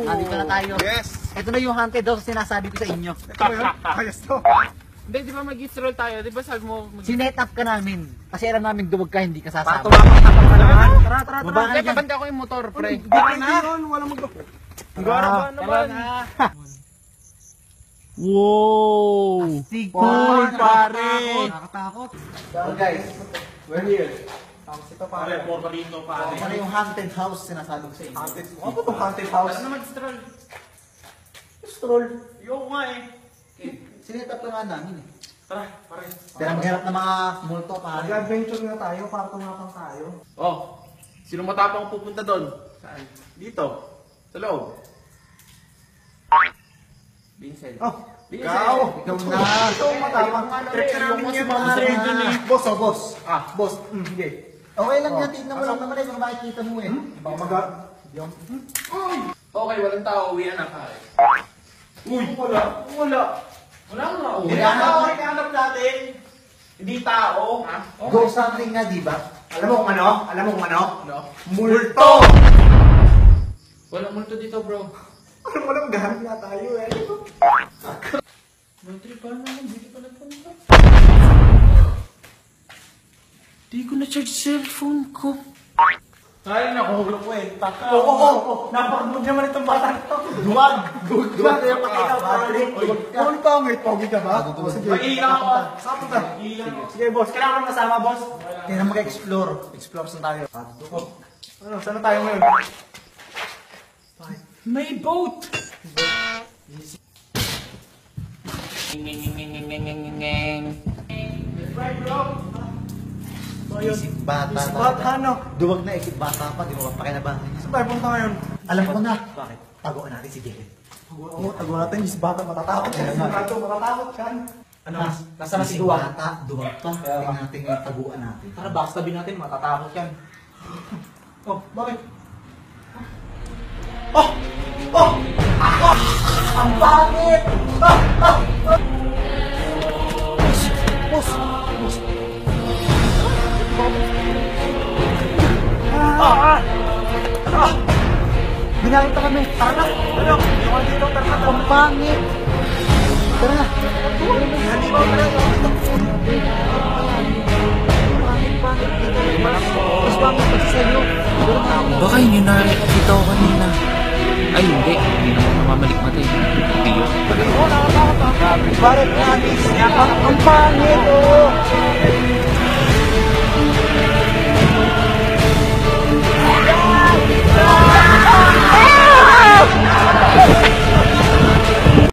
Nandito na tayo. Yes! Ito na yung haunted house sinasabi ko sa inyo. Ito ba yun? Ayos to. Hindi, di ba mag-stroll tayo? Di ba sabi mo... Sinet up ka namin. Kasi alam namin duwag ka, hindi ka sasama. Tumapak-tapak ka naman. Tara. Baba ka Hindi, dyan. pabanda ko yung motor, pre. Tara na. Walang mag... Gara ba naman? Wow! Astig Cool, pare. Nakakatakot. So guys, we're here. Ito pare. Porta dito pare. Ano yung haunted house sinasabi ko sa inyo? Haunted. Ano itong haunted house? Ano na mag-stroll? Stroll. Yung nga eh. Sinet up lang nga namin eh. Tara, pare. Pero maghanap ng mga multo pare. Mag-adventure na tayo para tumapang tayo. Oh, sino matapang pupunta doon? Saan? Dito. Sa loob. Vincent. Oh, Vincent. Ikaw na. Ikaw matapang. Trip na namin yan. Boss, oh, boss. Boss, sige. Okay lang yan, tignan mo lang naman eh, kung makikita mo eh. Baka mag- Okay, walang tao. Uwian na pare. Uy, wala. Wala nga ako. Hindi tao ang hinahanap natin. Hindi tao. Ha? Ghost hunting nga, di ba? Alam mo kung ano? Ano? Multo! Walang multo dito, bro. Walang gahan na tayo eh. Battery pa naman. Dito pa nagpunta. Di ko na-charge cellphone ko. Ay, nakuhulog ko eh. Oo. Napakagod naman itong bata ito. Duwag. Duwag na yung pakita. Patrick. Kung pangit, pogi ka ba? Sige. Mag-iilang ako. Saan ka? Sige, boss. Kailangan mo kasama, boss. Kaya mag-explore. Explore saan tayo. Ano, saan na tayo ngayon? May boat! Right, bro. So, yun. Isip bata. Isip bata, ano? Duwag na isip bata pa, di mo pa pakinabangan niya. Saan tayo punta ngayon? Alam ko na. Bakit? Taguan natin si Jerry. Tago natin, isip bata matatakot. Matatakot yan. Ano? Nasa na si bata, duwag pa. Tingnan natin yung taguan natin. Tara, backstabbing natin, matatakot yan. Oh, bakit? Ang pangit! Binakita kami. Tara na. Ano? Yung mga dito, tara na. Ang pangit. Tara na. Hindi mo pala. Mas pangit pa sa'yo. Baka yun yung nakikita ko kanina. Ay, hindi. Hindi naman namamalik mata eh. Hindi yun. Bakit nga, ang pangit, oh!